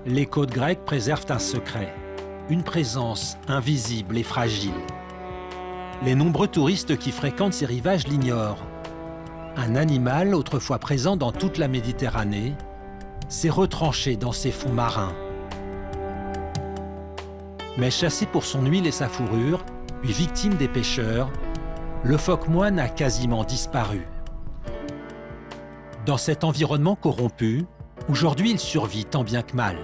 Les côtes grecques préservent un secret, une présence invisible et fragile. Les nombreux touristes qui fréquentent ces rivages l'ignorent. Un animal, autrefois présent dans toute la Méditerranée, s'est retranché dans ces fonds marins. Mais chassé pour son huile et sa fourrure, puis victime des pêcheurs, le phoque-moine a quasiment disparu. Dans cet environnement corrompu, aujourd'hui il survit tant bien que mal.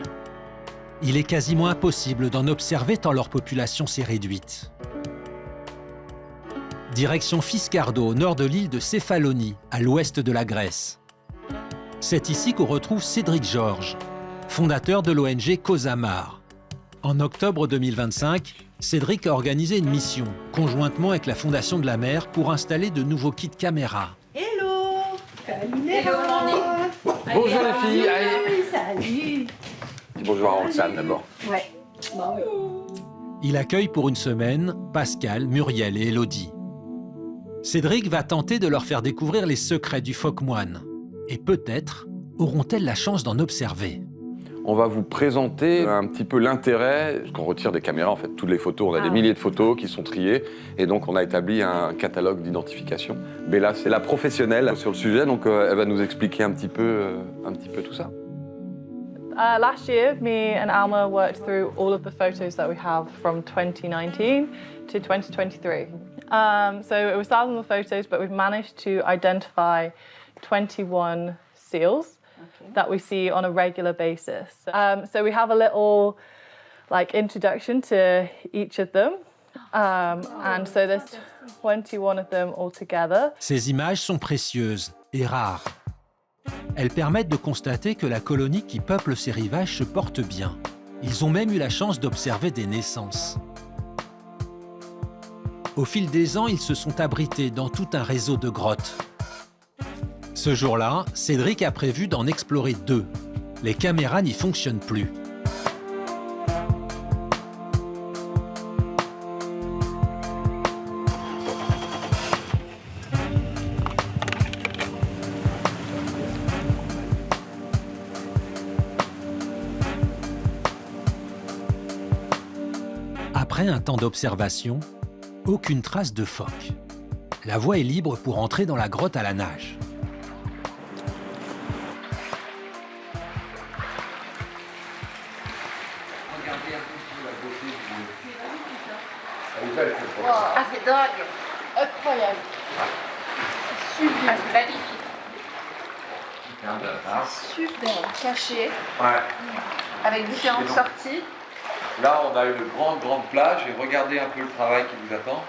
Il est quasiment impossible d'en observer tant leur population s'est réduite. Direction Fiscardo, au nord de l'île de Céphalonie, à l'ouest de la Grèce. C'est ici qu'on retrouve Cédric Georges, fondateur de l'ONG Causamar. En octobre 2025, Cédric a organisé une mission, conjointement avec la Fondation de la Mer, pour installer de nouveaux kits caméras. Hello! Hello, Bonjour les filles, allez. Salut! Bonjour à Roxane d'abord. Ouais. Bah oui. Il accueille pour une semaine Pascal, Muriel et Élodie. Cédric va tenter de leur faire découvrir les secrets du phoque-moine. Et peut-être auront-elles la chance d'en observer. On va vous présenter un petit peu l'intérêt qu'on retire des caméras. En fait, toutes les photos, on a des milliers de photos qui sont triées. Et donc, on a établi un catalogue d'identification. Bella, c'est la professionnelle sur le sujet, donc elle va nous expliquer un petit peu tout ça. Last year, me and Alma worked through all of the photos that we have from 2019 to 2023. So it was thousands of photos, but we've managed to identify 21 seals that we see on a regular basis. So we have a little introduction to each of them. And so there's 21 of them all together. Ces images sont précieuses et rares. Elles permettent de constater que la colonie qui peuple ces rivages se porte bien. Ils ont même eu la chance d'observer des naissances. Au fil des ans, ils se sont abrités dans tout un réseau de grottes. Ce jour-là, Cédric a prévu d'en explorer 2. Les caméras n'y fonctionnent plus. Après un temps d'observation, aucune trace de phoque. La voie est libre pour entrer dans la grotte à la nage. Regardez un peu sur la beauté du... Elle est belle, cette grotte. Ah, c'est dingue. Incroyable. Super. C'est magnifique. Super. Caché. Ouais. Avec différentes donc, sorties. Là, on a une grande plage et regardez un peu le travail qui vous attend.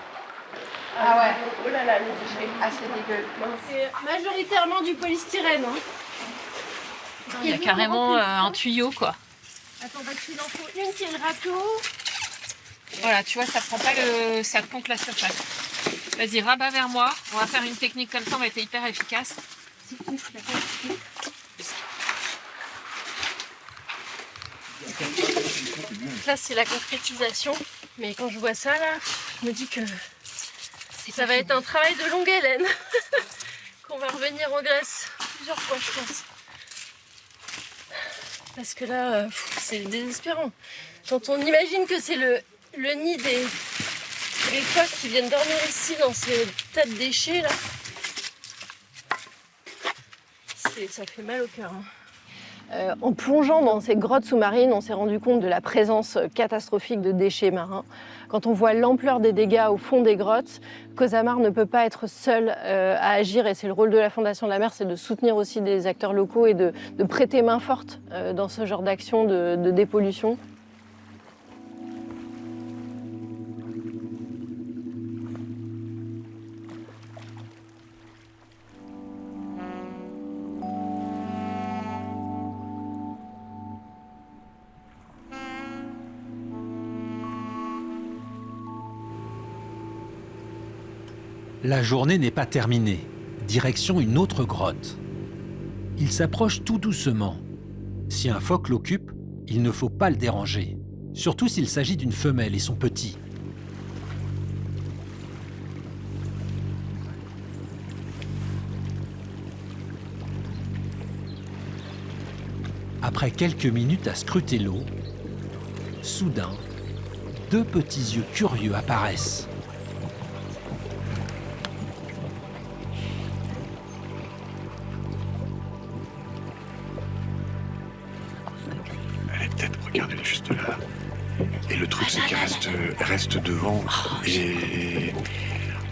Ah ouais. Oh là là, les déchets. Ah, c'est dégueu. C'est majoritairement du polystyrène. Hein. Il y a carrément un tuyau, quoi. Attends, parce qu'il en faut une qui est le râteau. Voilà, tu vois, ça prend pas ça prend que la surface. Vas-y, rabat vers moi. On va faire une technique comme ça, on va être hyper efficace. Là, c'est la concrétisation. Mais quand je vois ça, là, je me dis que ça va être un travail de longue haleine. Qu'on va revenir en Grèce plusieurs fois, je pense. Parce que là, c'est désespérant. Quand on imagine que c'est le nid des phoques qui viennent dormir ici, dans ces tas de déchets, là, ça fait mal au cœur. Hein. En plongeant dans ces grottes sous-marines, on s'est rendu compte de la présence catastrophique de déchets marins. Quand on voit l'ampleur des dégâts au fond des grottes, Causamar ne peut pas être seul à agir et c'est le rôle de la Fondation de la Mer, c'est de soutenir aussi des acteurs locaux et de prêter main forte dans ce genre d'action de dépollution. La journée n'est pas terminée. Direction une autre grotte. Il s'approche tout doucement. Si un phoque l'occupe, il ne faut pas le déranger. Surtout s'il s'agit d'une femelle et son petit. Après quelques minutes à scruter l'eau, soudain, 2 petits yeux curieux apparaissent. Elle est peut-être, regarde, elle est juste là. Et le truc, c'est qu'elle reste devant. Et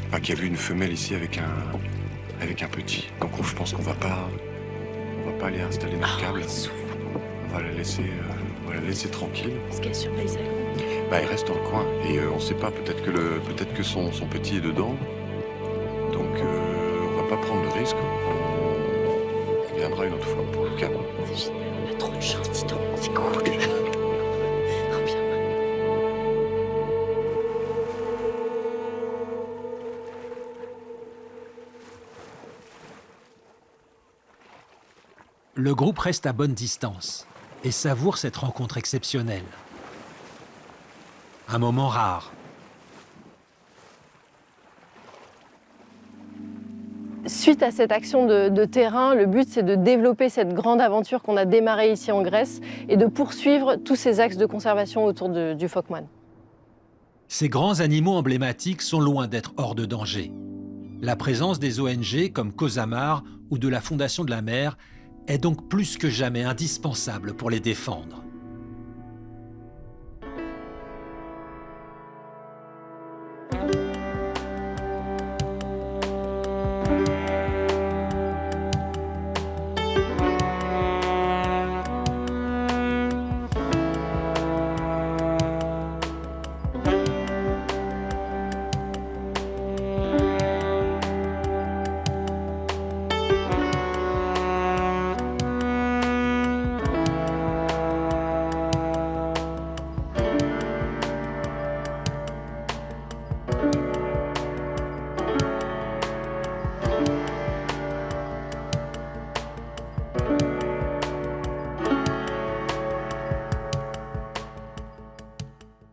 enfin, qu'il y a vu une femelle ici avec un petit. Donc je pense qu'on va pas aller installer notre câble. On va la laisser tranquille. Est-ce qu'elle surveille ça? Bah, elle reste dans le coin. Et on sait pas, peut-être que son petit est dedans. Donc on va pas prendre de risque. On viendra une autre fois pour le câble. C'est génial, on a trop de chance, dis donc. C'est cool. Trop bien. Le groupe reste à bonne distance et savoure cette rencontre exceptionnelle. Un moment rare. Suite à cette action de terrain, le but c'est de développer cette grande aventure qu'on a démarrée ici en Grèce et de poursuivre tous ces axes de conservation autour du phoque moine. Ces grands animaux emblématiques sont loin d'être hors de danger. La présence des ONG comme Cosamar ou de la Fondation de la Mer est donc plus que jamais indispensable pour les défendre.